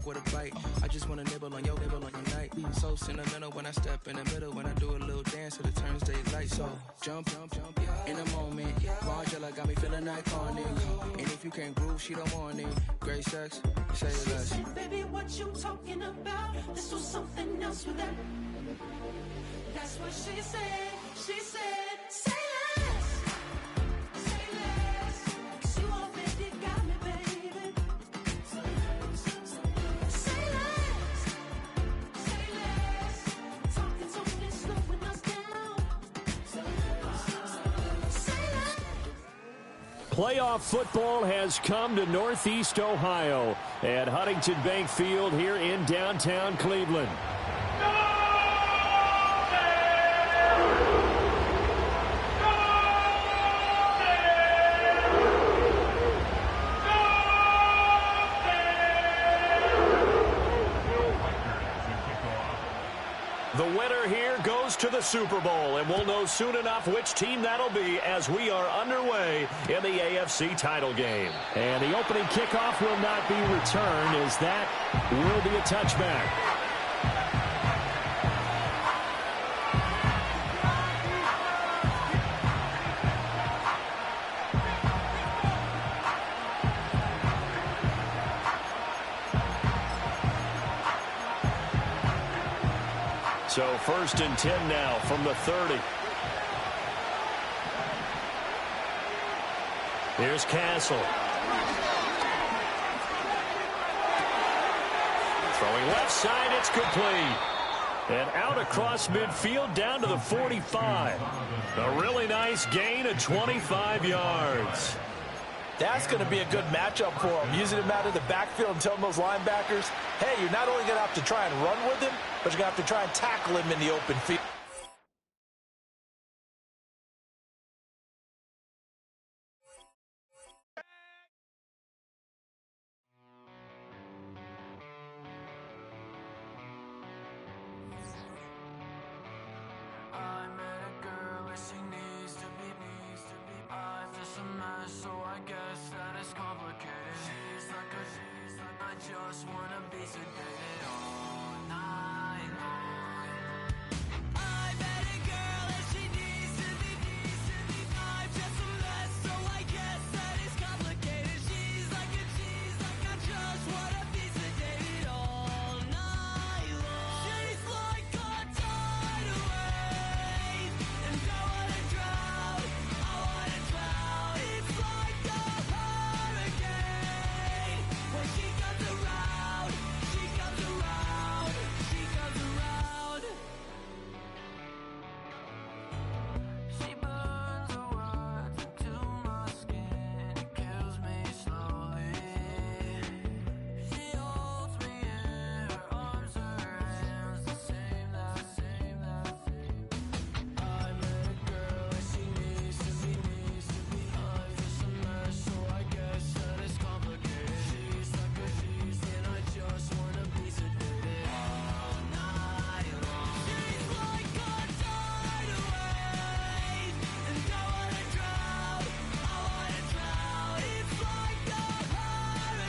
with a bite. I just wanna nibble on your night. So sentimental when I step in the middle, when I do a little dance till it turns daylight. So jump, in a moment. Margella got me feeling iconic. And if you can't groove, she don't want it. Great sex, say it less. She said, baby, what you talking about? This was something else with that. That's what she said. She said, say less. Say less. 'Cause you already got me, baby. Say less. Say less. Talking so fast, slowing us down. Say less. Playoff football has come to Northeast Ohio at Huntington Bank Field here in downtown Cleveland. The winner here goes to the Super Bowl, and we'll know soon enough which team that'll be as we are underway in the AFC title game. And the opening kickoff will not be returned, as that will be a touchback. So 1st and 10 now from the 30. Here's Castle. Throwing left side, it's complete. And out across midfield down to the 45. A really nice gain of 25 yards. That's going to be a good matchup for him. Using him out of the backfield and telling those linebackers, hey, you're not only going to have to try and run with him, but you're going to have to try and tackle him in the open field. I met a girl and she needs to be. I'm just a mess, so I guess that it's complicated. She's like I just wanna be sedated all night long. I met a girl and she needs to be. I'm just a mess, so I guess that it's complicated. She's like I just wanna be sedated all night long. She's like a tidal wave, and I wanna drown. It's like a hurricane. When she comes around, she comes around, she comes around. She burns her words into my skin. It kills me slowly. She holds me in her arms, her hands, the same. I met a girl and she needs to be. I'm just a mess, so I guess that it's complicated. She's like and I just wanna be sedated all night long. She's like a tidal wave, and I wanna drown. It's like a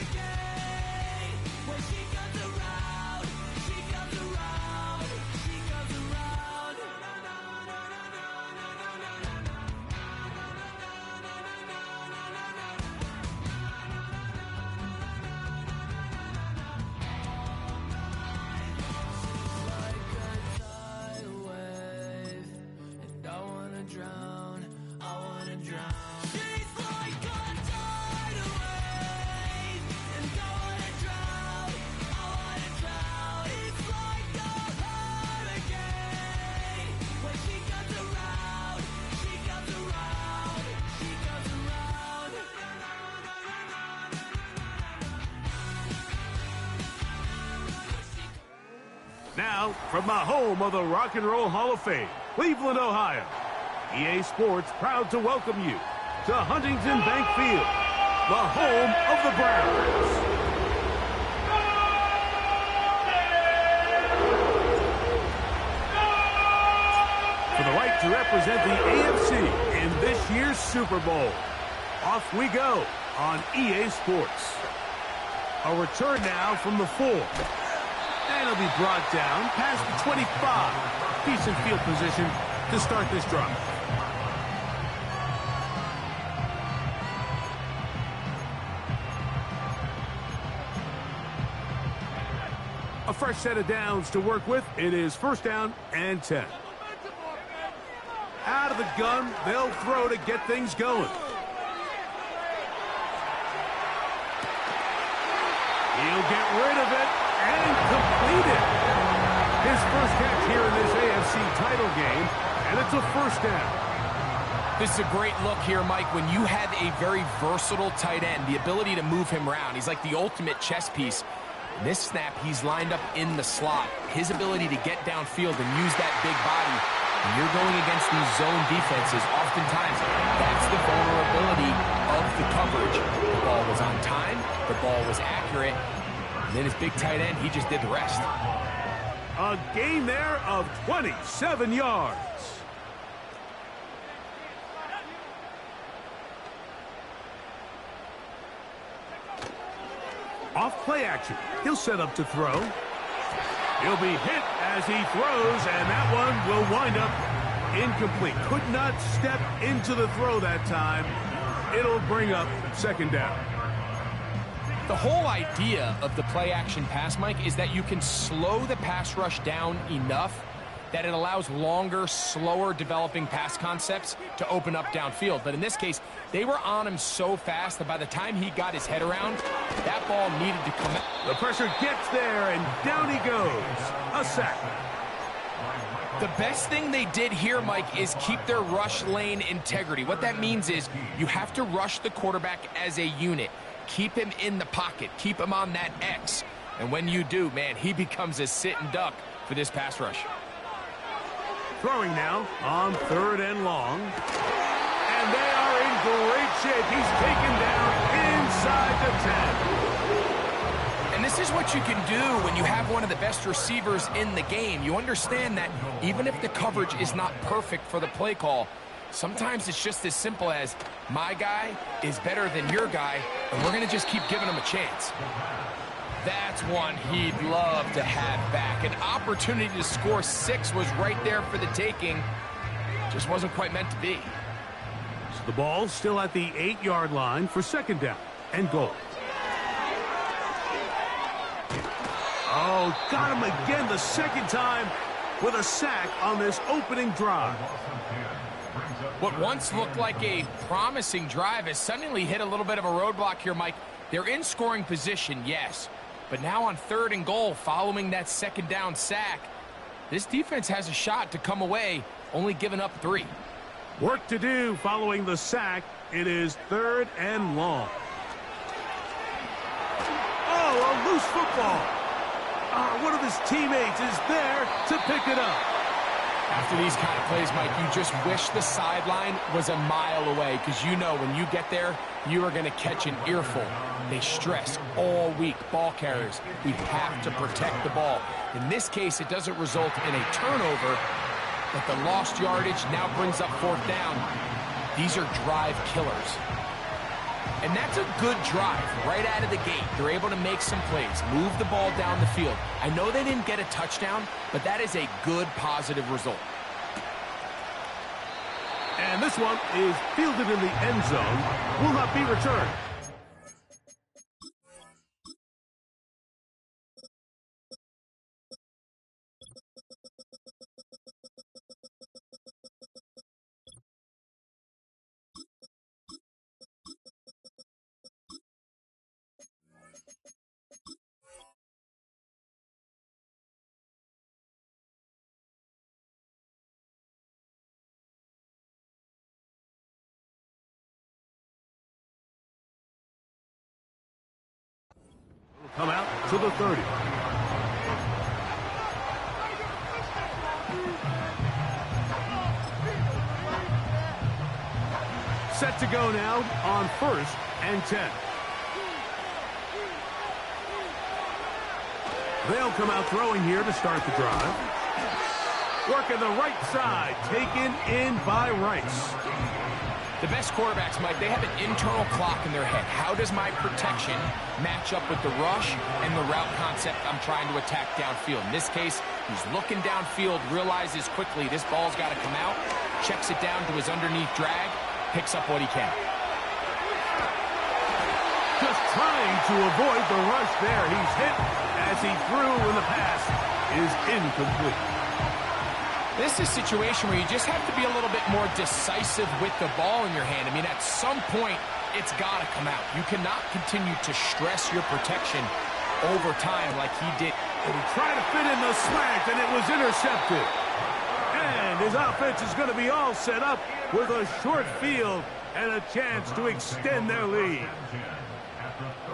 hurricane. When she comes around, she comes around, she comes around. Like a tidal wave, and I wanna drown, She's like a tidal wave, and I wanna drown, It's like a hurricane. When she comes around, she comes around, she comes around. Now, from the home of the Rock and Roll Hall of Fame, Cleveland, Ohio, EA Sports proud to welcome you to Huntington Bank Field, the home of the Browns. For the right to represent the AFC in this year's Super Bowl. Off we go on EA Sports. A return now from the 4. And he'll be brought down past the 25. Decent field position to start this drive. A fresh set of downs to work with. It is first down and 10. Out of the gun, they'll throw to get things going. He'll get rid of it and complete it. His first catch here in this AFC title game, and it's a first down. This is a great look here, Mike, when you have a very versatile tight end, the ability to move him around. He's like the ultimate chess piece. In this snap, he's lined up in the slot. His ability to get downfield and use that big body. When you're going against these zone defenses, oftentimes that's the vulnerability of the coverage. The ball was on time, the ball was accurate, and then his big tight end, he just did the rest. A gain there of 27 yards. Off play action. He'll set up to throw. He'll be hit as he throws, and that one will wind up incomplete. Could not step into the throw that time. It'll bring up second down. The whole idea of the play action pass, Mike, is that you can slow the pass rush down enough that it allows longer, slower developing pass concepts to open up downfield. But in this case, they were on him so fast that by the time he got his head around, that ball needed to come out. The pressure gets there, and down he goes. A sack. The best thing they did here, Mike, is keep their rush lane integrity. What that means is you have to rush the quarterback as a unit. Keep him in the pocket. Keep him on that X. And when you do, man, he becomes a sitting duck for this pass rush. Throwing now on 3rd and long. And they are in great shape. He's taken down inside the 10. And this is what you can do when you have one of the best receivers in the game. You understand that even if the coverage is not perfect for the play call, sometimes it's just as simple as my guy is better than your guy, and we're going to just keep giving him a chance. That's one he'd love to have back. An opportunity to score 6 was right there for the taking. Just wasn't quite meant to be. So the ball's still at the 8-yard line for second down and goal. Oh, got him again the second time with a sack on this opening drive. What once looked like a promising drive has suddenly hit a little bit of a roadblock here, Mike. They're in scoring position, yes. But now on 3rd and goal, following that second down sack, this defense has a shot to come away, only giving up 3. Work to do following the sack. It is 3rd and long. Oh, a loose football. One of his teammates is there to pick it up. After these kind of plays, Mike, you just wish the sideline was a mile away, because you know when you get there, you are going to catch an earful. They stress all week, ball carriers. We have to protect the ball. In this case, it doesn't result in a turnover, but the lost yardage now brings up 4th down. These are drive killers. And that's a good drive right out of the gate. They're able to make some plays, move the ball down the field. I know they didn't get a touchdown, but that is a good, positive result. And this one is fielded in the end zone. Will not be returned. Come out to the 30. Set to go now on 1st and 10. They'll come out throwing here to start the drive. Working the right side, taken in by Rice. The best quarterbacks, Mike, they have an internal clock in their head. How does my protection match up with the rush and the route concept I'm trying to attack downfield? In this case, he's looking downfield, realizes quickly this ball's got to come out, checks it down to his underneath drag, picks up what he can. Just trying to avoid the rush there. He's hit as he threw, and the pass is incomplete. This is a situation where you just have to be a little bit more decisive with the ball in your hand. I mean, at some point, it's got to come out. You cannot continue to stress your protection over time like he did. And he tried to fit in the slant, and it was intercepted. And his offense is going to be all set up with a short field and a chance to extend their lead.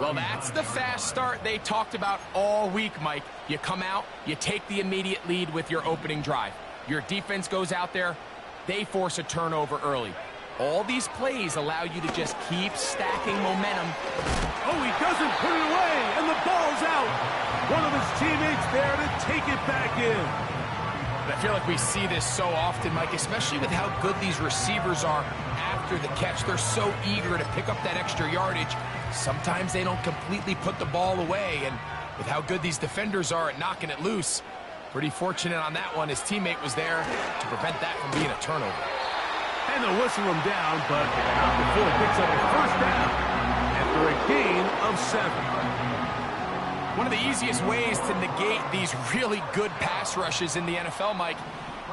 Well, that's the fast start they talked about all week, Mike. You come out, you take the immediate lead with your opening drive. Your defense goes out there, they force a turnover early. All these plays allow you to just keep stacking momentum. Oh, he doesn't put it away, and the ball's out. One of his teammates there to take it back in. I feel like we see this so often, Mike, especially with how good these receivers are after the catch. They're so eager to pick up that extra yardage. Sometimes they don't completely put the ball away, and with how good these defenders are at knocking it loose, pretty fortunate on that one. His teammate was there to prevent that from being a turnover. And they'll whistle him down, but not before he picks up a first down after a gain of 7. One of the easiest ways to negate these really good pass rushes in the NFL, Mike,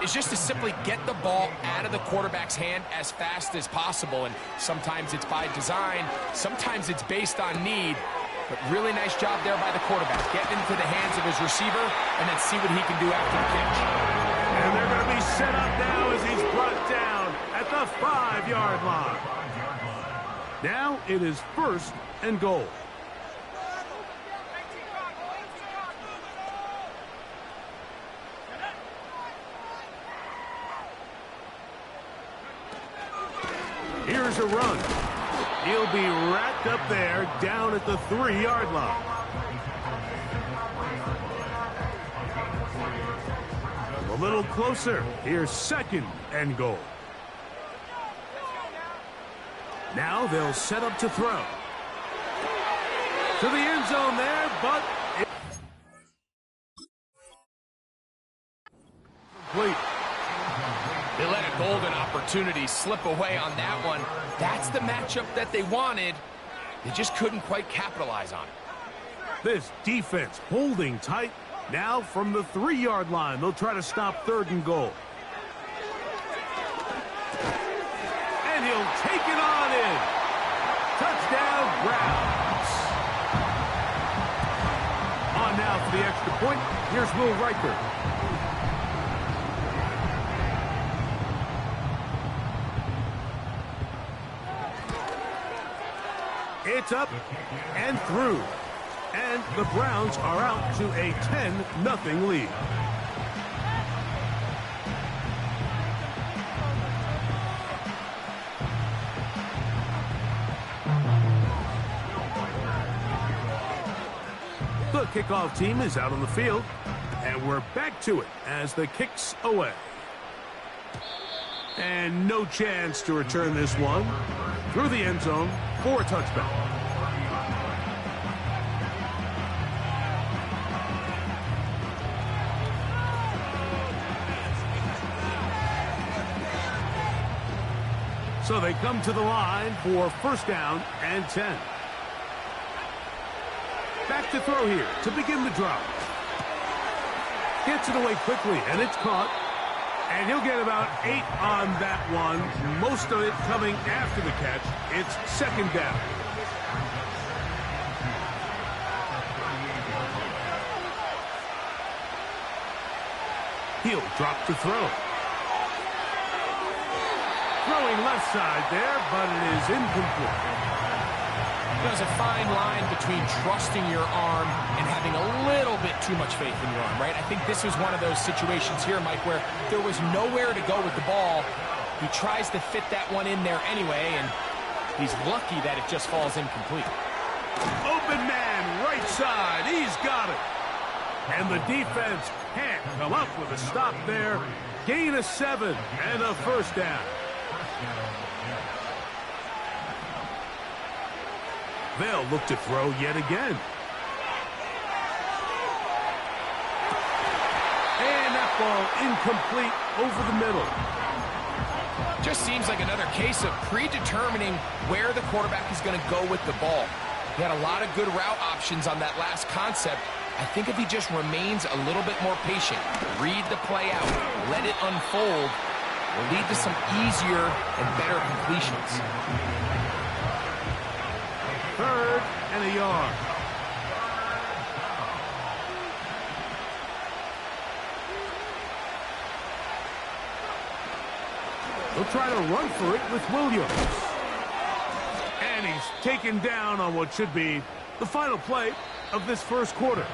is just to simply get the ball out of the quarterback's hand as fast as possible. And sometimes it's by design, sometimes it's based on need. But really nice job there by the quarterback. Get into the hands of his receiver and then see what he can do after the catch. And they're going to be set up now as he's brought down at the 5-yard line. Now it is 1st and goal. Here's a run. He'll be wrapped up there down at the 3-yard line. A little closer. Here's 2nd and goal. Now they'll set up to throw. To the end zone there, but complete. They let a golden opportunity slip away on that one. That's the matchup that they wanted. They just couldn't quite capitalize on it. This defense holding tight. Now from the 3-yard line, they'll try to stop 3rd and goal. And he'll take it on in. Touchdown, Browns. On now for the extra point. Here's Will Riker. It's up and through. And the Browns are out to a 10-0 lead. The kickoff team is out on the field, and we're back to it as the kick's away. And no chance to return this one through the end zone for a touchback. So they come to the line for 1st down and 10. Back to throw here to begin the drive. Gets it away quickly, and it's caught. And he'll get about 8 on that one. Most of it coming after the catch. It's 2nd down. He'll drop to throw. Throwing left side there, but it is incomplete. There's a fine line between trusting your arm and having a little bit too much faith in your arm, right? I think this was one of those situations here, Mike, where there was nowhere to go with the ball. He tries to fit that one in there anyway, and he's lucky that it just falls incomplete. Open man, right side. He's got it. And the defense can't come up with a stop there. Gain of 7 and a 1st down. They'll look to throw yet again. And that ball incomplete over the middle. Just seems like another case of predetermining where the quarterback is going to go with the ball. He had a lot of good route options on that last concept. I think if he just remains a little bit more patient, read the play out, let it unfold, will lead to some easier and better completions. 3rd and a yard. He'll try to run for it with Williams. And he's taken down on what should be the final play of this first quarter.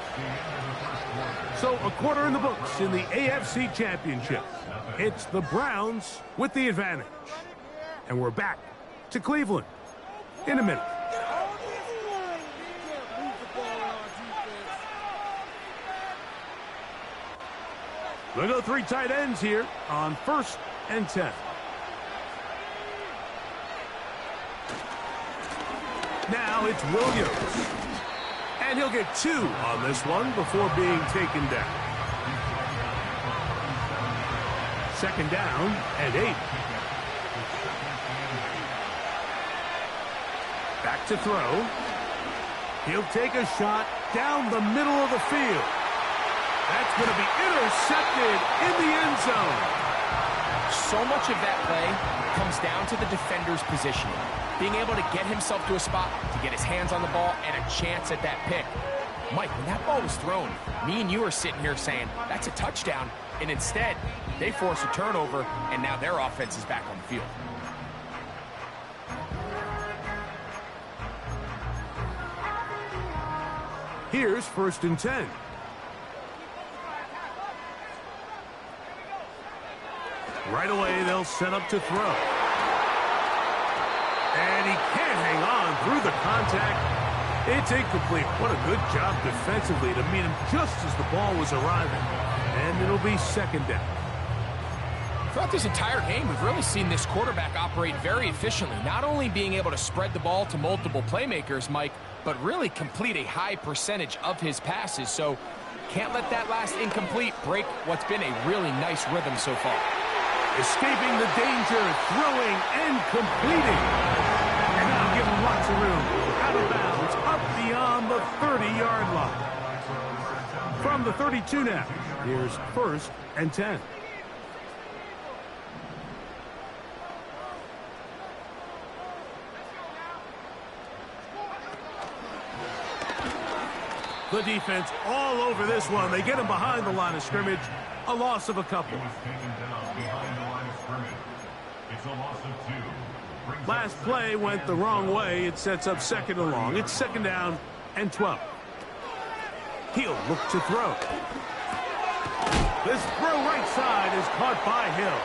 So a quarter in the books in the AFC Championship. It's the Browns with the advantage. And we're back to Cleveland in a minute. They'll go 3 tight ends here on 1st and 10. Now it's Williams. And he'll get 2 on this one before being taken down. 2nd down and 8. Back to throw. He'll take a shot down the middle of the field. That's going to be intercepted in the end zone. So much of that play comes down to the defender's positioning. Being able to get himself to a spot, to get his hands on the ball, and a chance at that pick. Mike, when that ball was thrown, me and you are sitting here saying, that's a touchdown. And instead, they force a turnover, and now their offense is back on the field. Here's 1st and 10. Right away, they'll set up to throw. And he can't hang on through the contact. It's incomplete. What a good job defensively to meet him just as the ball was arriving. And it'll be 2nd down. Throughout this entire game, we've really seen this quarterback operate very efficiently. Not only being able to spread the ball to multiple playmakers, Mike, but really complete a high percentage of his passes. So can't let that last incomplete break what's been a really nice rhythm so far. Escaping the danger, throwing and completing. And now giving lots of room. Out of bounds, up beyond the 30-yard line. From the 32 now, here's 1st and 10. The defense all over this one. They get him behind the line of scrimmage. A loss of a couple. Last play went the wrong way. It sets up 2nd and long. It's 2nd down and 12. He'll look to throw. This throw right side is caught by Hill.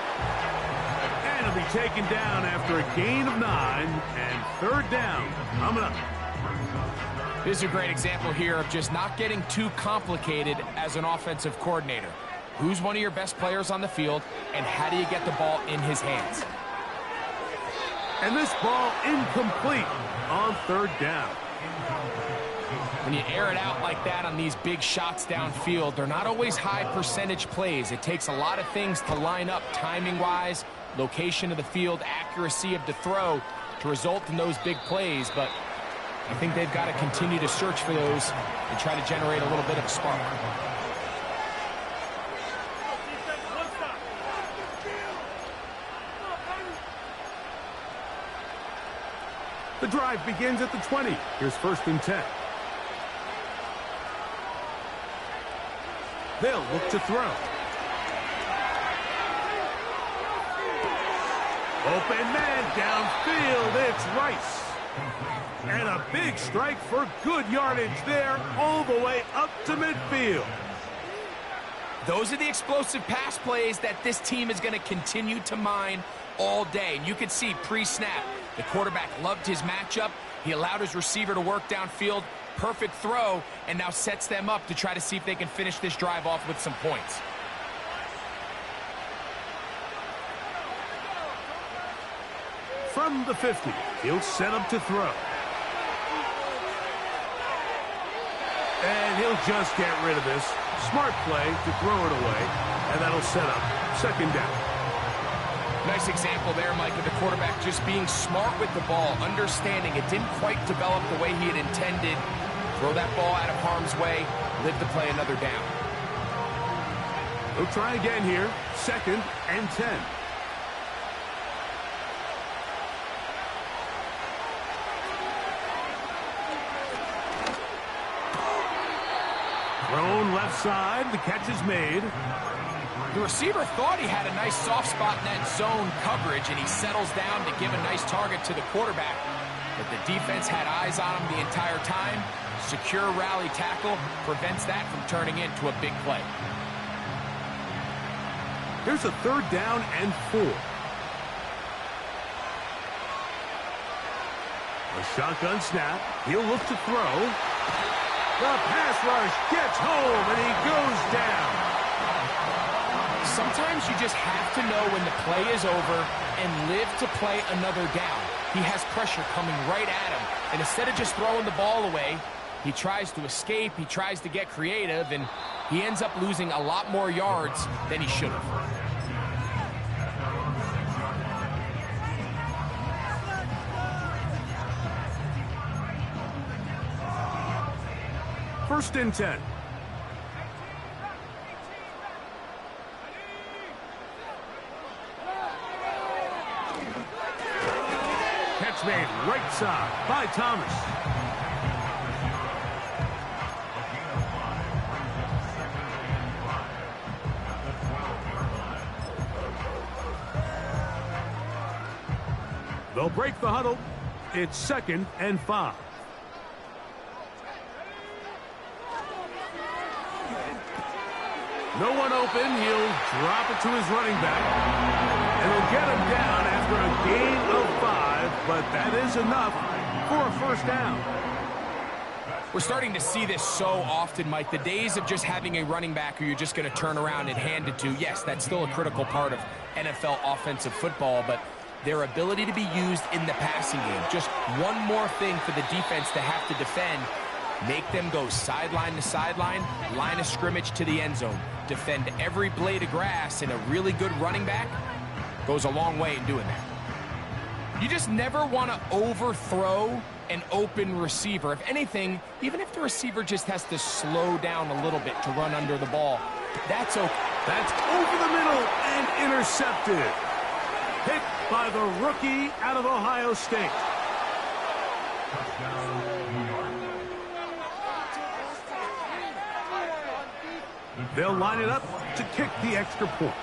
And it'll be taken down after a gain of 9 and 3rd down. Coming up. This is a great example here of just not getting too complicated as an offensive coordinator. Who's one of your best players on the field, and how do you get the ball in his hands? And this ball incomplete on 3rd down. When you air it out like that on these big shots downfield, they're not always high percentage plays. It takes a lot of things to line up timing-wise, location of the field, accuracy of the throw to result in those big plays. But I think they've got to continue to search for those and try to generate a little bit of a spark. The drive begins at the 20. Here's 1st and 10. They'll look to throw. Open man downfield. It's Rice. And a big strike for good yardage there all the way up to midfield. Those are the explosive pass plays that this team is going to continue to mine all day. And you can see pre-snap, the quarterback loved his matchup. He allowed his receiver to work downfield. Perfect throw, and now sets them up to try to see if they can finish this drive off with some points. From the 50, he'll set up to throw. And he'll just get rid of this. Smart play to throw it away, and that'll set up second down. Nice example there, Mike, of the quarterback just being smart with the ball, understanding it didn't quite develop the way he had intended. Throw that ball out of harm's way, live to play another down. He'll try again here, 2nd and 10. Thrown left side, the catch is made. The receiver thought he had a nice soft spot in that zone coverage, and he settles down to give a nice target to the quarterback. But the defense had eyes on him the entire time. Secure rally tackle prevents that from turning into a big play. Here's a 3rd down and 4. A shotgun snap. He'll look to throw. The pass rush gets home, and he goes down. Sometimes you just have to know when the play is over and live to play another down. He has pressure coming right at him, and instead of just throwing the ball away, he tries to escape, he tries to get creative, and he ends up losing a lot more yards than he should have. First and 10. Catch made right side by Thomas. They'll break the huddle. It's 2nd and 5. No one open. He'll drop it to his running back. And he'll get him down after a gain of 5, but that is enough for a first down. We're starting to see this so often, Mike. The days of just having a running back who you're just going to turn around and hand it to, yes, that's still a critical part of NFL offensive football, but their ability to be used in the passing game, just one more thing for the defense to have to defend. Make them go sideline to sideline, line of scrimmage to the end zone. Defend every blade of grass, and a really good running back goes a long way in doing that. You just never want to overthrow an open receiver. If anything, even if the receiver just has to slow down a little bit to run under the ball, that's okay. That's over the middle and intercepted. Picked by the rookie out of Ohio State. They'll line it up to kick the extra point.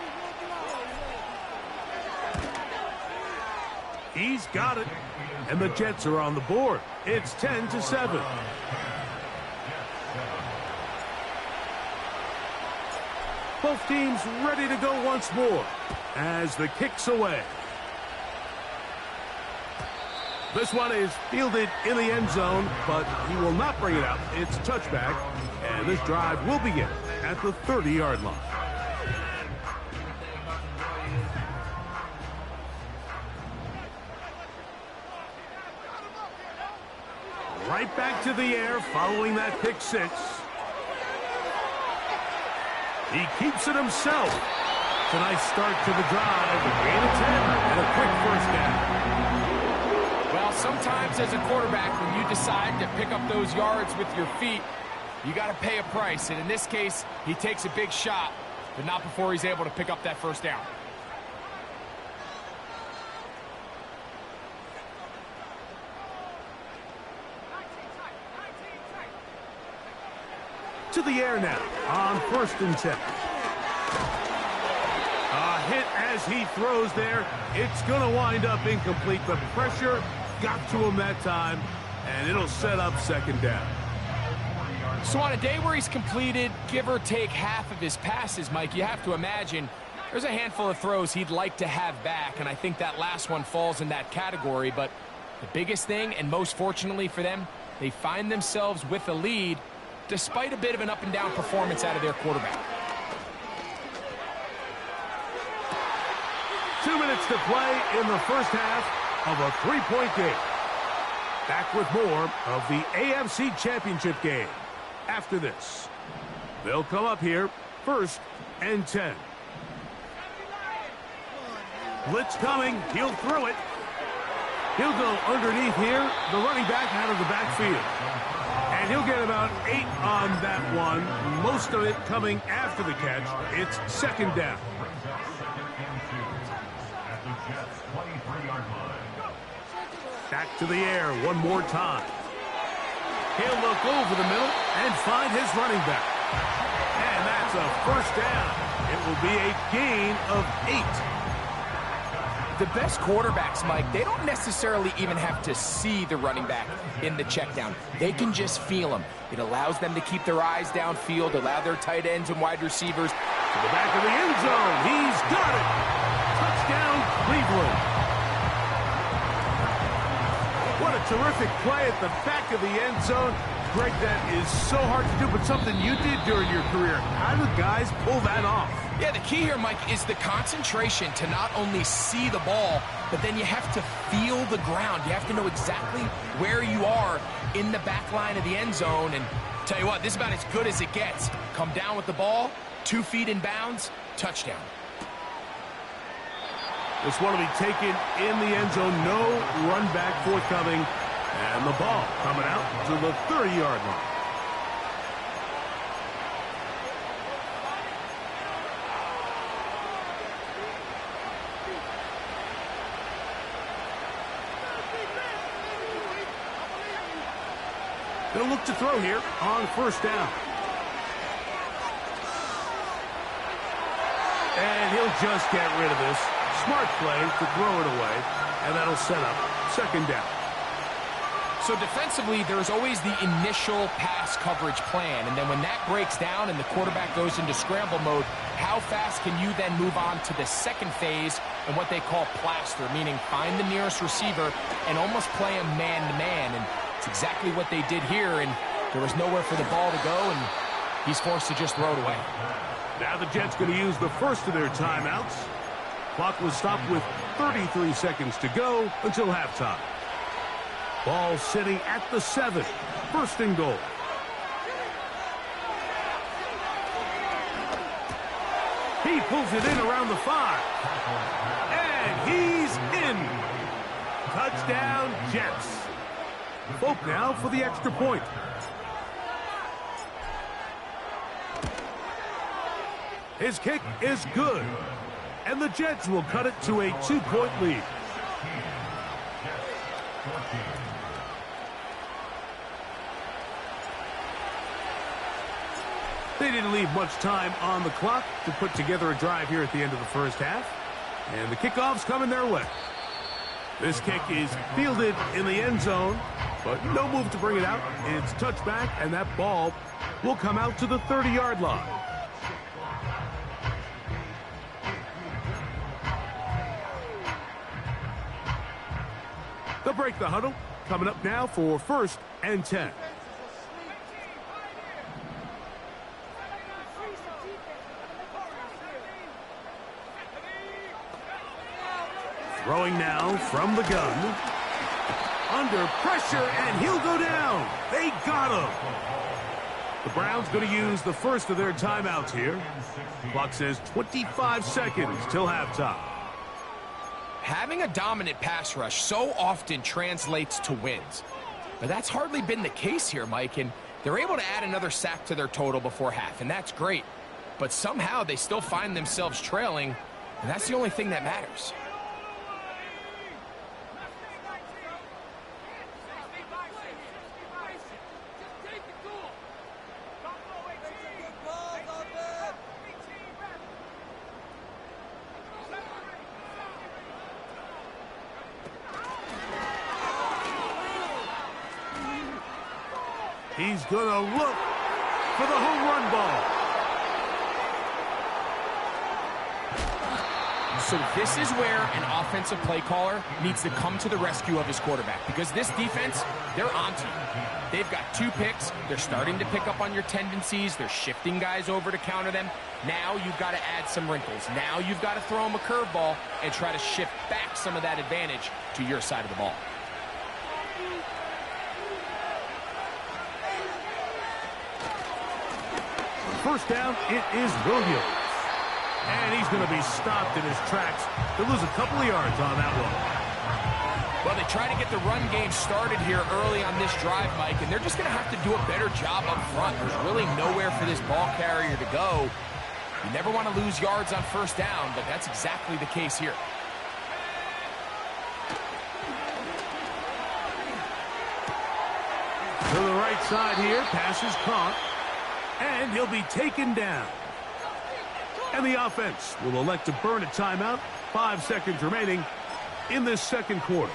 He's got it. And the Jets are on the board. It's 10-7. Both teams ready to go once more as the kick's away. This one is fielded in the end zone, but he will not bring it out. It's touchback, and this drive will begin at the 30-yard line. Right back to the air following that pick six. He keeps it himself. It's a nice start to the drive. A gain of 10 and a quick first down. Well, sometimes as a quarterback, when you decide to pick up those yards with your feet, you got to pay a price. And in this case, he takes a big shot, but not before he's able to pick up that first down. To the air now on 1st and 10. A hit as he throws there. It's going to wind up incomplete. The pressure got to him that time, and it'll set up second down. So on a day where he's completed, give or take half of his passes, Mike, you have to imagine there's a handful of throws he'd like to have back, and I think that last one falls in that category. But the biggest thing, and most fortunately for them, they find themselves with a lead despite a bit of an up-and-down performance out of their quarterback. 2 minutes to play in the first half of a three-point game. Back with more of the AFC Championship game after this. They'll come up here, 1st and 10. Blitz coming. He'll throw it. He'll go underneath here, the running back out of the backfield. And he'll get about 8 on that one, most of it coming after the catch. It's 2nd down. Back to the air one more time. He'll look over the middle and find his running back. And that's a 1st down. It will be a gain of 8. The best quarterbacks, Mike, they don't necessarily even have to see the running back in the check down. They can just feel him. It allows them to keep their eyes downfield, allow their tight ends and wide receivers to the back of the end zone. He's got it. Touchdown, Cleveland. What a terrific play at the back of the end zone. Greg, that is so hard to do, but something you did during your career. How do guys pull that off? Yeah, the key here, Mike, is the concentration to not only see the ball, but then you have to feel the ground. You have to know exactly where you are in the back line of the end zone. And tell you what, this is about as good as it gets. Come down with the ball, 2 feet in bounds, touchdown. This one will be taken in the end zone. No run back forthcoming. And the ball coming out to the 30-yard line. They'll look to throw here on 1st down. And he'll just get rid of this. Smart play to throw it away. And that'll set up 2nd down. So defensively, there's always the initial pass coverage plan. And then when that breaks down and the quarterback goes into scramble mode, how fast can you then move on to the 2nd phase and what they call plaster, meaning find the nearest receiver and almost play him man-to-man. And it's exactly what they did here, and there was nowhere for the ball to go, and he's forced to just throw it away. Now the Jets going to use the first of their timeouts. Clock was stopped with 33 seconds to go until halftime. Ball sitting at the 7. 1st and goal. He pulls it in around the 5. And he's in. Touchdown, Jets. Folk now for the extra point. His kick is good. And the Jets will cut it to a 2-point lead. They didn't leave much time on the clock to put together a drive here at the end of the 1st half. And the kickoff's coming their way. This kick is fielded in the end zone, but no move to bring it out. It's touchback, and that ball will come out to the 30-yard line. They'll break the huddle. Coming up now for 1st and 10. Throwing now from the gun. Under pressure, and he'll go down. They got him. The Browns going to use the first of their timeouts here. Clock says 25 seconds till halftime. Having a dominant pass rush so often translates to wins. But that's hardly been the case here, Mike, and they're able to add another sack to their total before half, and that's great. But somehow they still find themselves trailing, and that's the only thing that matters. He's going to look for the home run ball. So this is where an offensive play caller needs to come to the rescue of his quarterback, because this defense, they're onto you. They've got 2 picks. They're starting to pick up on your tendencies. They're shifting guys over to counter them. Now you've got to add some wrinkles. Now you've got to throw them a curveball and try to shift back some of that advantage to your side of the ball. first down, it is Williams. And he's going to be stopped in his tracks. They'll lose a couple of yards on that one. Well, they try to get the run game started here early on this drive, Mike, and they're just going to have to do a better job up front. There's really nowhere for this ball carrier to go. You never want to lose yards on first down, but that's exactly the case here. To the right side here, pass is caught, and he'll be taken down. And the offense will elect to burn a timeout. 5 seconds remaining in this second quarter.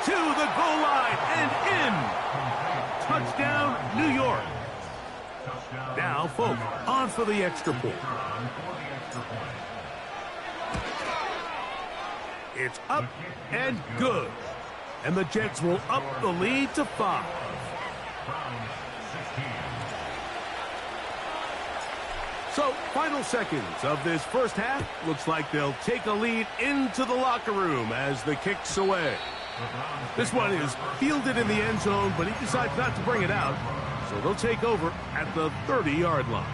To the goal line and in. Touchdown, New York. Now, Folk on for the extra point. It's up and good. And the Jets will up the lead to 5. So, final seconds of this first half. Looks like they'll take a lead into the locker room as the kick's away. This one is fielded in the end zone, but he decides not to bring it out. So they'll take over at the 30-yard line.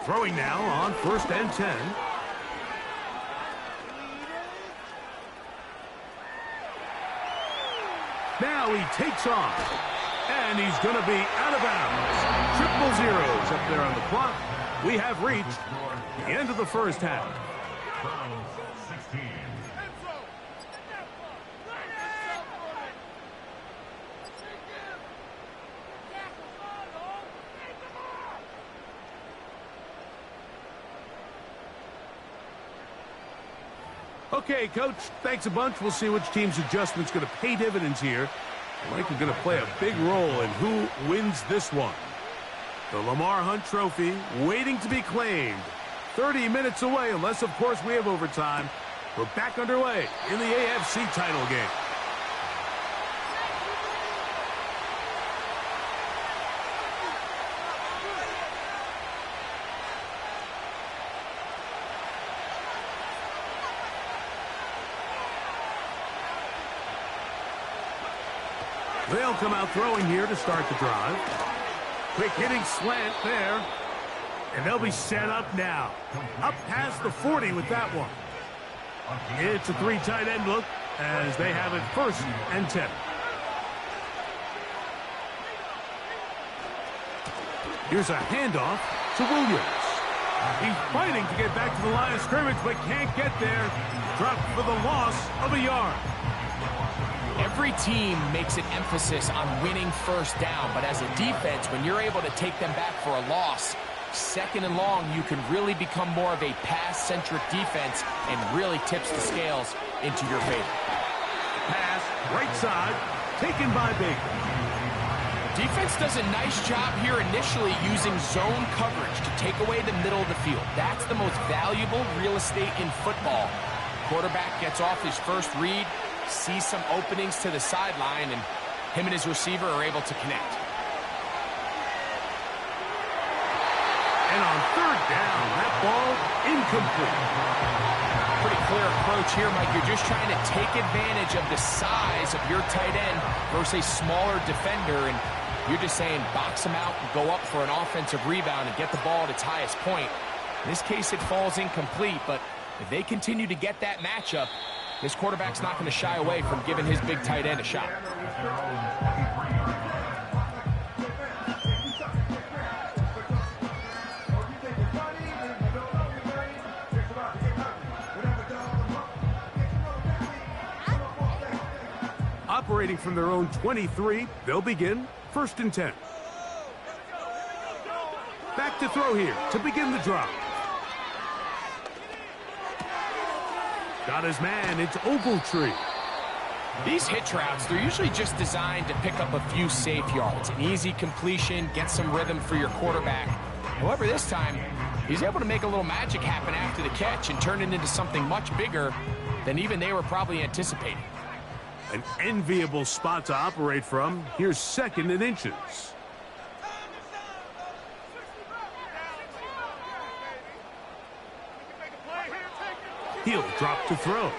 Throwing now on 1st and 10. Now he takes off. And he's going to be out of bounds. Triple zeros up there on the clock. We have reached the end of the first half. Okay, Coach, thanks a bunch. We'll see which team's adjustment's going to pay dividends here. I think we're going to play a big role in who wins this one. The Lamar Hunt Trophy waiting to be claimed. 30 minutes away, unless, of course, we have overtime. We're back underway in the AFC title game. They'll come out throwing here to start the drive. Quick hitting slant there. And they'll be set up now. Up past the 40 with that one. It's a 3 tight end look as they have it 1st and 10. Here's a handoff to Williams. He's fighting to get back to the line of scrimmage but can't get there. Dropped for the loss of a yard. Every team makes an emphasis on winning first down, but as a defense, when you're able to take them back for a loss, 2nd and long, you can really become more of a pass-centric defense and really tips the scales into your favor. Pass, right side, taken by Baker. Defense does a nice job here initially using zone coverage to take away the middle of the field. That's the most valuable real estate in football. Quarterback gets off his first read, sees some openings to the sideline, and him and his receiver are able to connect. And on 3rd down, that ball incomplete. Pretty clear approach here, Mike. You're just trying to take advantage of the size of your tight end versus a smaller defender, and you're just saying box him out and go up for an offensive rebound and get the ball at its highest point. In this case, it falls incomplete, but if they continue to get that matchup, this quarterback's not going to shy away from giving his big tight end a shot. Operating from their own 23, they'll begin 1st and 10. Back to throw here to begin the drive. got his man. It's Ogletree. These hitch routes, they're usually just designed to pick up a few safe yards. An easy completion, get some rhythm for your quarterback. However, this time, he's able to make a little magic happen after the catch and turn it into something much bigger than even they were probably anticipating. An enviable spot to operate from. Here's 2nd and inches. He'll drop to throw.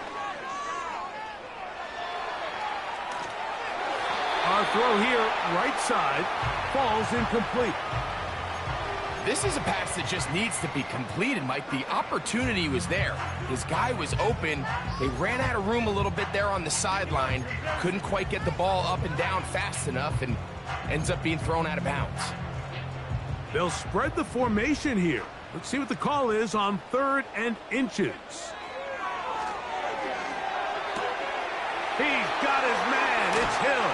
Our throw here, right side, falls incomplete. This is a pass that just needs to be completed, Mike. The opportunity was there. His guy was open. They ran out of room a little bit there on the sideline. Couldn't quite get the ball up and down fast enough and ends up being thrown out of bounds. They'll spread the formation here. Let's see what the call is on 3rd and inches. He's got his man. It's Hill.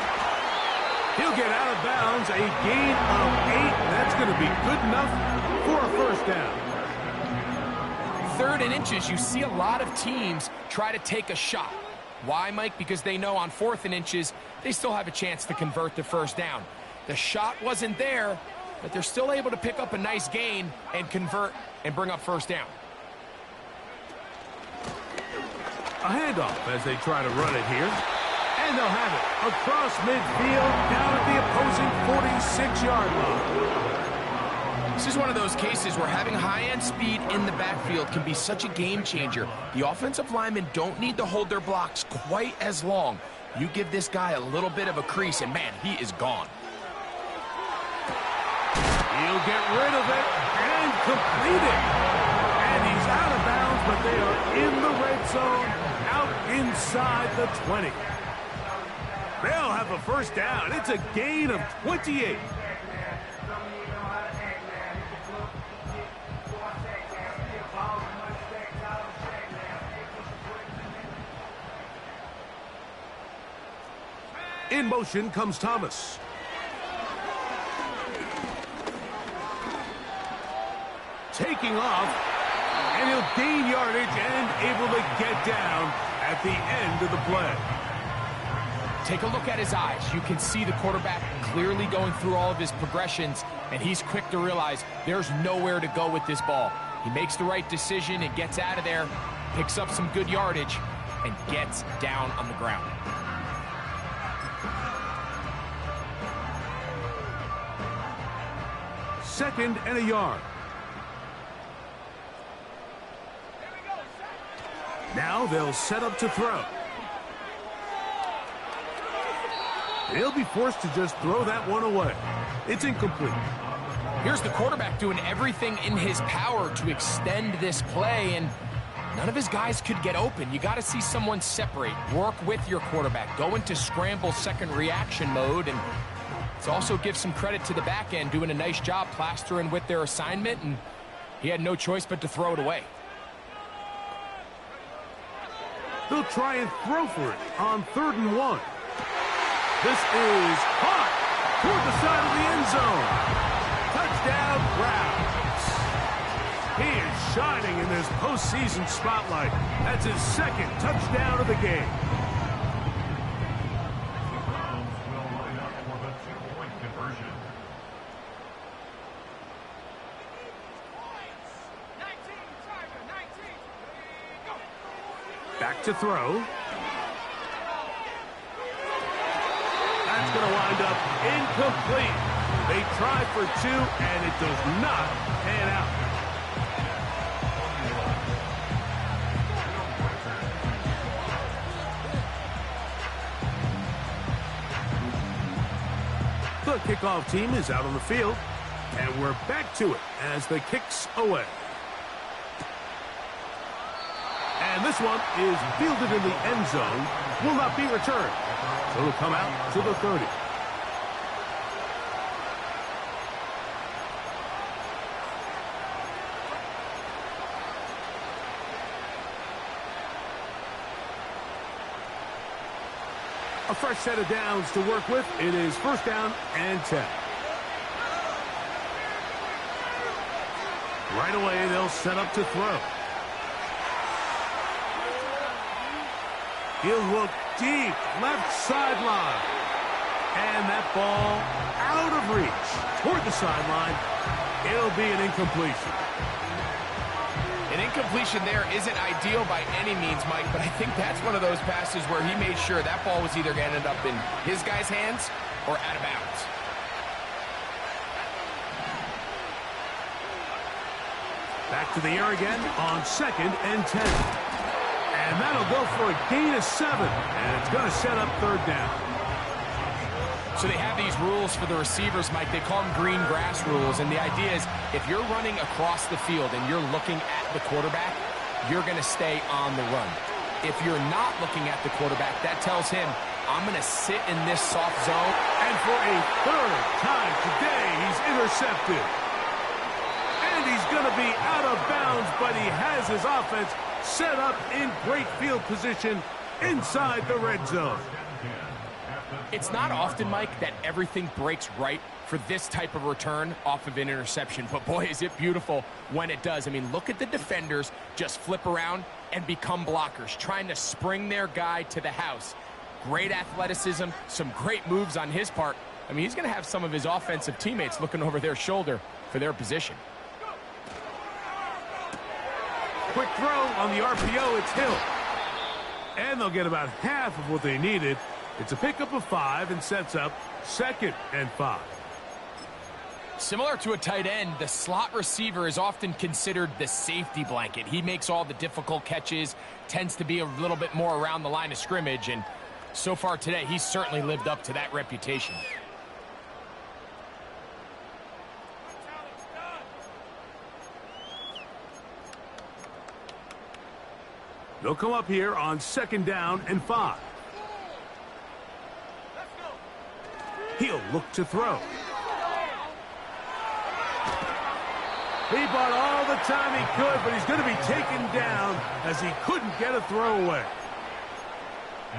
He'll get out of bounds, a gain of 8. That's going to be good enough for a first down. 3rd and inches, you see a lot of teams try to take a shot. Why, Mike? Because they know on 4th and inches, they still have a chance to convert the first down. The shot wasn't there, but they're still able to pick up a nice gain and convert and bring up first down. A handoff as they try to run it here. And they'll have it across midfield, down at the opposing 46-yard line. This is one of those cases where having high-end speed in the backfield can be such a game changer. The offensive linemen don't need to hold their blocks quite as long. You give this guy a little bit of a crease, and man, he is gone. He'll get rid of it and complete it. And he's out of bounds, but they are in the red zone, out inside the 20. They'll have a first down. It's a gain of 28. In motion comes Thomas. Taking off, and he'll gain yardage and able to get down at the end of the play. Take a look at his eyes. You can see the quarterback clearly going through all of his progressions, and he's quick to realize there's nowhere to go with this ball. He makes the right decision and gets out of there, picks up some good yardage, and gets down on the ground. Second and a yard. Now they'll set up to throw. They'll be forced to just throw that one away. It's incomplete. Here's the quarterback doing everything in his power to extend this play, and none of his guys could get open. You got to see someone separate, work with your quarterback, go into scramble second reaction mode, and it also gives some credit to the back end doing a nice job plastering with their assignment, and he had no choice but to throw it away. They'll try and throw for it on 3rd and 1. This is caught toward the side of the end zone. Touchdown, Browns. He is shining in this postseason spotlight. That's his 2nd touchdown of the game. Back to throw. That's going to wind up incomplete. They try for 2, and it does not pan out. The kickoff team is out on the field, and we're back to it as the kick's away. And this one is fielded in the end zone, will not be returned. So it'll come out to the 30. A fresh set of downs to work with. It is 1st down and 10. Right away, they'll set up to throw. He'll look deep, left sideline. And that ball out of reach toward the sideline. It'll be an incompletion. An incompletion there isn't ideal by any means, Mike, but I think that's one of those passes where he made sure that ball was either going to end up in his guy's hands or out of bounds. Back to the air again on 2nd and 10. And that'll go for a gain of 7. And it's going to set up 3rd down. So they have these rules for the receivers, Mike. They call them green grass rules. And the idea is if you're running across the field and you're looking at the quarterback, you're going to stay on the run. If you're not looking at the quarterback, that tells him, I'm going to sit in this soft zone. And for a 3rd time today, he's intercepted. And he's going to be out of bounds, but he has his offense set up in great field position inside the red zone. It's not often, Mike, that everything breaks right for this type of return off of an interception. But, boy, is it beautiful when it does. I mean, look at the defenders just flip around and become blockers, trying to spring their guy to the house. Great athleticism, some great moves on his part. I mean, he's going to have some of his offensive teammates looking over their shoulder for their position. Quick throw on the RPO, it's Hill. And they'll get about half of what they needed. It's a pickup of 5 and sets up 2nd and 5. Similar to a tight end, the slot receiver is often considered the safety blanket. He makes all the difficult catches, tends to be a little bit more around the line of scrimmage, and so far today, he's certainly lived up to that reputation. They'll come up here on 2nd down and 5. He'll look to throw. He bought all the time he could, but he's going to be taken down as he couldn't get a throw away.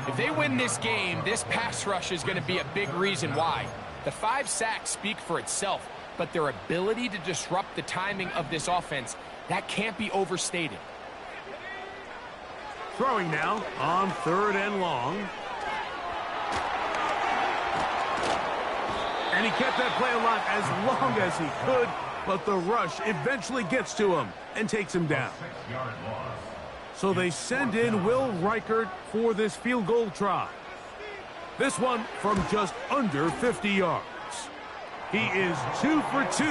If they win this game, this pass rush is going to be a big reason why. The 5 sacks speak for itself, but their ability to disrupt the timing of this offense, that can't be overstated. Throwing now on 3rd and long. And he kept that play alive as long as he could, but the rush eventually gets to him and takes him down. So they send in Will Reichert for this field goal try. This one from just under 50 yards. He is 2 for 2.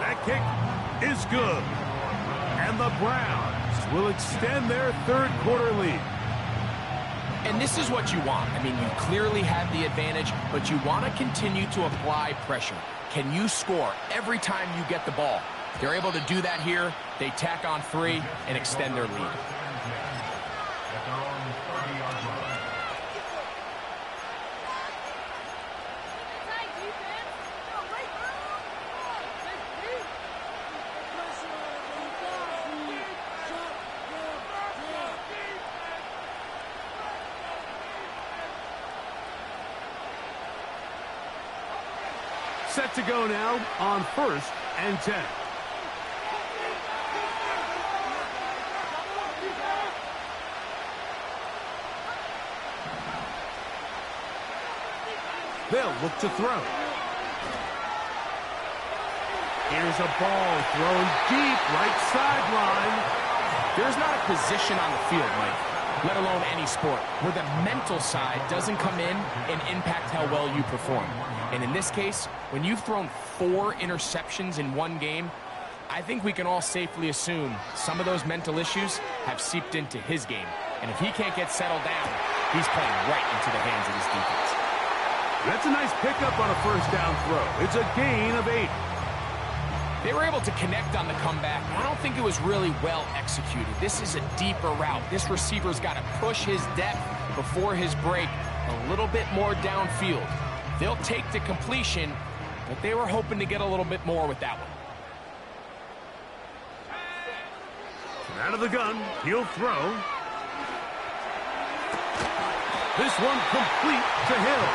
That kick is good. And the Browns will extend their 3rd quarter lead. And this is what you want. I mean, you clearly have the advantage, but you want to continue to apply pressure. Can you score every time you get the ball? They're able to do that here. They tack on 3 and extend their lead. Set to go now on 1st and 10. They'll look to throw. Here's a ball thrown deep right sideline. There's not a position on the field, Mike, let alone any sport, where the mental side doesn't come in and impact how well you perform. And in this case, when you've thrown 4 interceptions in one game, I think we can all safely assume some of those mental issues have seeped into his game. And if he can't get settled down, he's playing right into the hands of his defense. That's a nice pickup on a 1st down throw. It's a gain of 8. They were able to connect on the comeback. I don't think it was really well executed. This is a deeper route. This receiver's got to push his depth before his break a little bit more downfield. They'll take the completion, but they were hoping to get a little bit more with that one. Out of the gun, he'll throw. This one complete to Hill.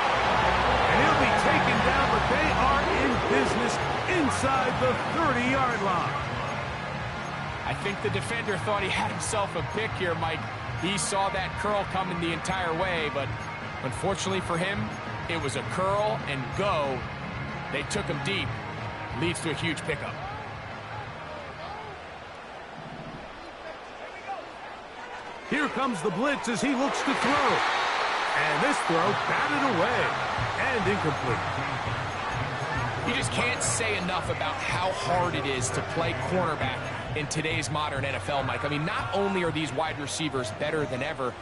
And he'll be taken down, but they are in business inside the 30-yard line. I think the defender thought he had himself a pick here, Mike. He saw that curl coming the entire way, but unfortunately for him, it was a curl and go. They took him deep. Leads to a huge pickup. Here comes the blitz as he looks to throw. And this throw batted away and incomplete. You just can't say enough about how hard it is to play cornerback in today's modern NFL, Mike. I mean, not only are these wide receivers better than ever,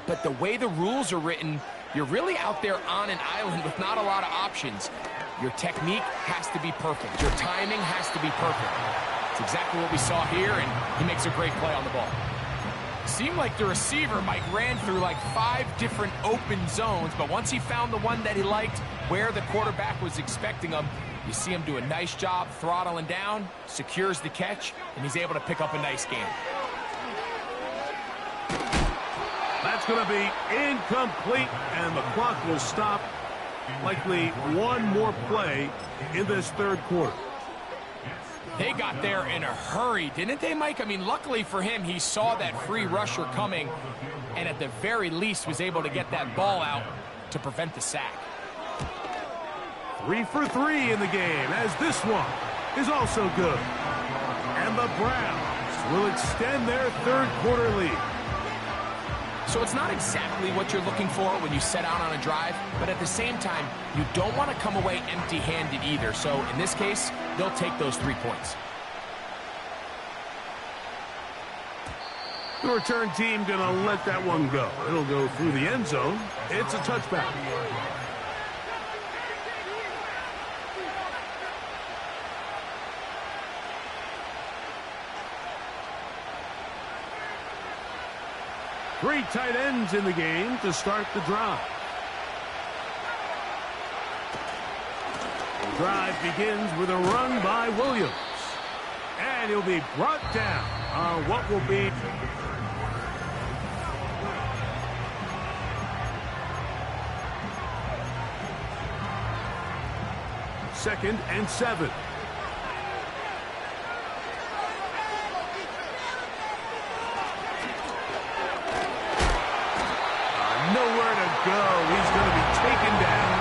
but the way the rules are written, you're really out there on an island with not a lot of options. Your technique has to be perfect. Your timing has to be perfect. It's exactly what we saw here, and he makes a great play on the ball. Seemed like the receiver, Mike, ran through like 5 different open zones, but once he found the one that he liked, where the quarterback was expecting him, you see him do a nice job throttling down, secures the catch, and he's able to pick up a nice gain. That's going to be incomplete, and the clock will stop. Likely one more play in this third quarter. They got there in a hurry, didn't they, Mike? I mean, luckily for him, he saw that free rusher coming, and at the very least was able to get that ball out to prevent the sack. 3 for 3 in the game, as this one is also good. And the Browns will extend their third quarter lead. So it's not exactly what you're looking for when you set out on a drive, but at the same time, you don't want to come away empty-handed either. So in this case, they'll take those 3 points. The return team going to let that one go. It'll go through the end zone. It's a touchback. Three tight ends in the game to start the drive. The drive begins with a run by Williams. And he'll be brought down on what will be... Second and 7. Nowhere to go. He's going to be taken down.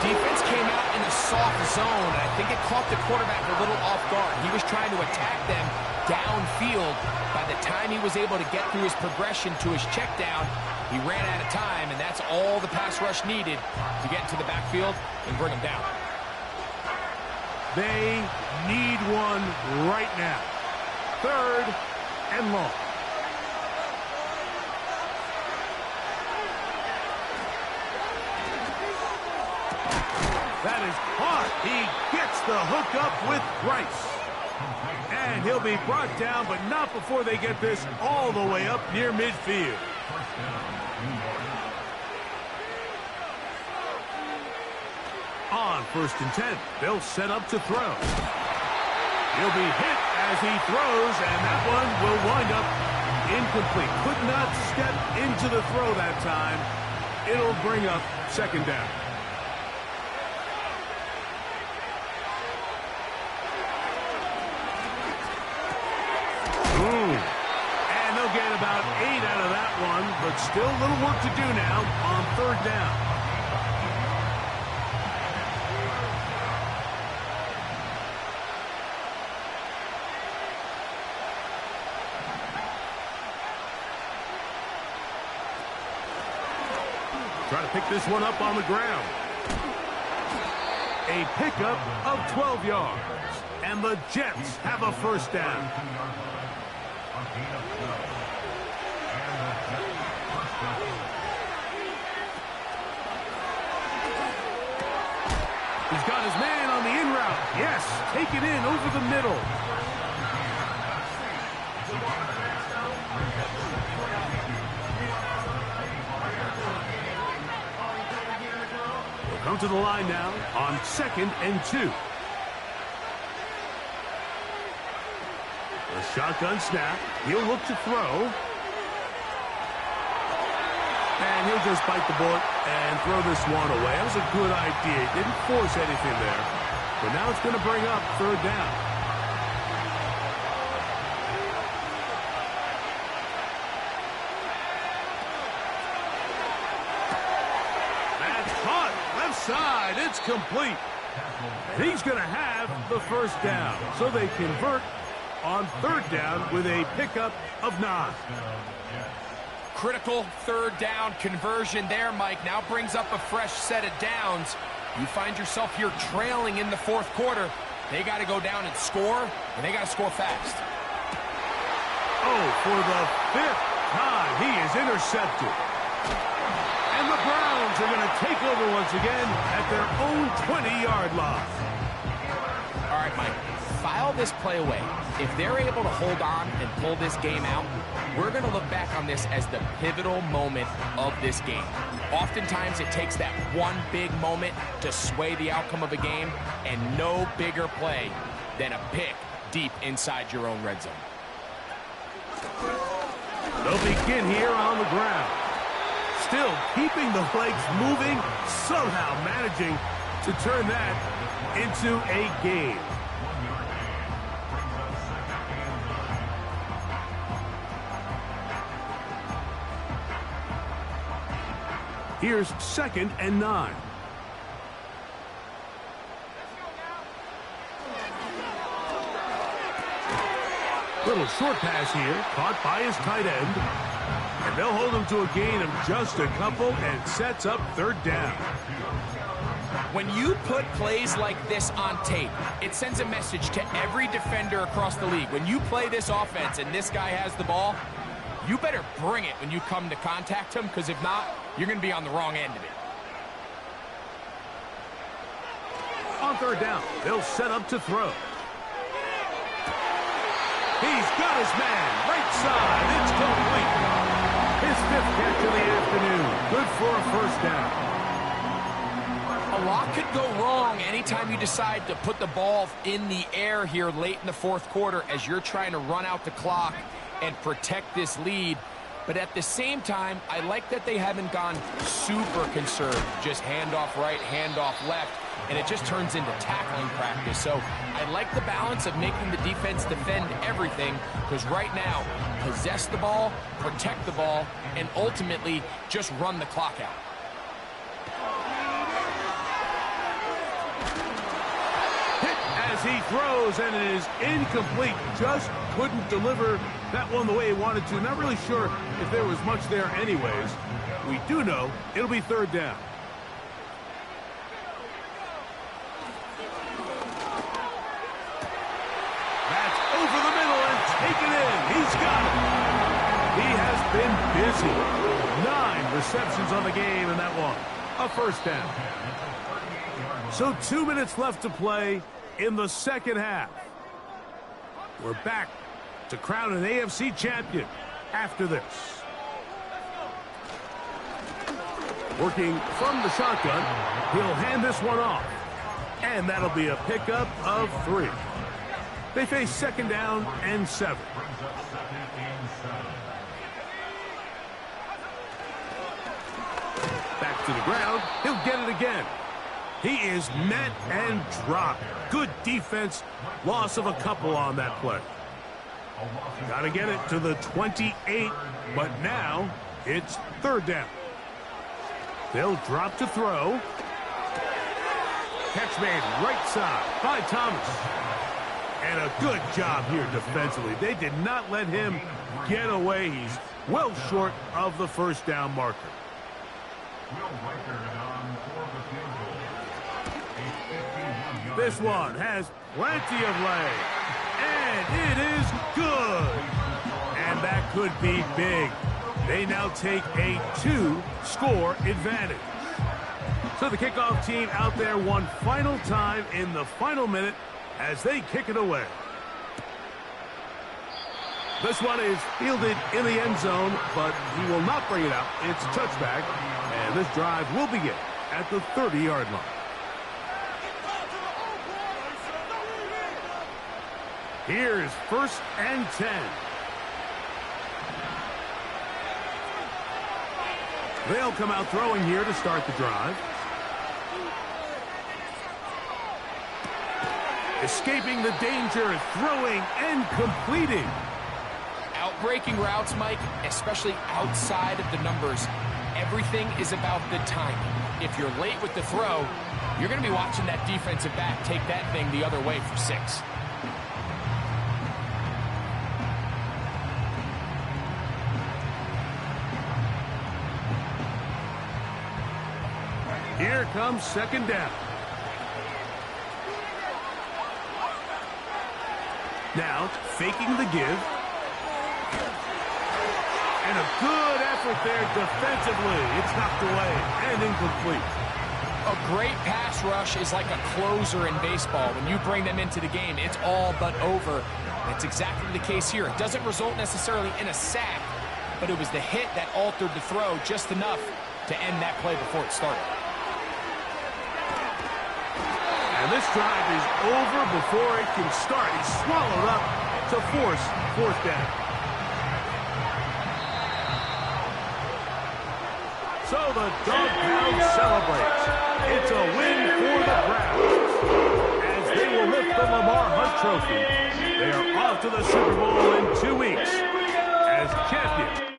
Defense came out in a soft zone, and I think it caught the quarterback a little off guard. He was trying to attack them downfield. By the time he was able to get through his progression to his check down, he ran out of time, and that's all the pass rush needed to get into the backfield and bring him down. They need one right now. Third and long. That is caught. He gets the hook up with Rice. And he'll be brought down, but not before they get this all the way up near midfield. On 1st and 10, they'll set up to throw. He'll be hit as he throws, and that one will wind up incomplete. Could not step into the throw that time. It'll bring up 2nd down. And they'll get about 8 out of that one, but still a little work to do now on 3rd down. Try to pick this one up on the ground. A pickup of 12 yards. And the Jets have a 1st down. He's got his man on the in route. Yes, take it in over the middle. We'll come to the line now on 2nd and 2. A shotgun snap. He'll look to throw. And he'll just bite the bullet and throw this one away. That was a good idea. Didn't force anything there. But now it's going to bring up 3rd down. side. It's complete. And he's going to have the first down. So they convert on third down with a pickup of 9. Critical third down conversion there, Mike. Now brings up a fresh set of downs. You find yourself here trailing in the fourth quarter. They got to go down and score, and they got to score fast. Oh, for the 5th time, he is intercepted. And the Browns are going to take over once again at their own 20-yard line. All right, Mike, file this play away. If they're able to hold on and pull this game out, we're going to look back on this as the pivotal moment of this game. Oftentimes, it takes that one big moment to sway the outcome of a game, and no bigger play than a pick deep inside your own red zone. They'll begin here on the ground. Still keeping the legs moving, somehow managing to turn that into a game. Here's 2nd and 9. Little short pass here, caught by his tight end. And they'll hold him to a gain of just a couple and sets up third down. When you put plays like this on tape, it sends a message to every defender across the league. When you play this offense and this guy has the ball, you better bring it when you come to contact him, because if not, you're going to be on the wrong end of it. On third down, they'll set up to throw. He's got his man, right side, it's complete. His 5th catch of the afternoon, good for a first down. A lot could go wrong anytime you decide to put the ball in the air here late in the fourth quarter as you're trying to run out the clock and protect this lead. But at the same time, I like that they haven't gone super conservative, just handoff right, handoff left, and it just turns into tackling practice. So I like the balance of making the defense defend everything, because right now, possess the ball, protect the ball, and ultimately just run the clock out. Hit as he throws, and it is incomplete. Just couldn't deliver that one the way he wanted to. Not really sure if there was much there anyways. We do know it'll be third down. That's over the middle and taken in. He's got it. He has been busy. 9 receptions on the game in that one. A first down. So 2 minutes left to play in the second half. We're back to crown an AFC champion after this. Working from the shotgun, he'll hand this one off. And that'll be a pickup of 3. They face 2nd down and 7. Back to the ground, he'll get it again. He is met and dropped. Good defense, loss of a couple on that play. Got to get it to the 28, but now it's third down. They'll drop to throw. Catch made right side by Thomas. And a good job here defensively. They did not let him get away. He's well short of the first down marker. This one has plenty of leg. And it is good. And that could be big. They now take a 2-score advantage. So the kickoff team out there one final time in the final minute as they kick it away. This one is fielded in the end zone, but he will not bring it out. It's touchback, and this drive will begin at the 30-yard line. Here's 1st and 10. They'll come out throwing here to start the drive. Escaping the danger, throwing and completing. Outbreaking routes, Mike, especially outside of the numbers. Everything is about the timing. if you're late with the throw, you're going to be watching that defensive back take that thing the other way for 6. Here comes second down. Now, faking the give. And a good effort there defensively. It's knocked away and incomplete. A great pass rush is like a closer in baseball. When you bring them into the game, it's all but over. That's exactly the case here. It doesn't result necessarily in a sack, but it was the hit that altered the throw just enough to end that play before it started. And this drive is over before it can start. He's swallowed up to force fourth down. So the Dog Pound celebrates. It's a win for the Browns as they will lift the Lamar Hunt Trophy. They are off to the Super Bowl in 2 weeks as champions.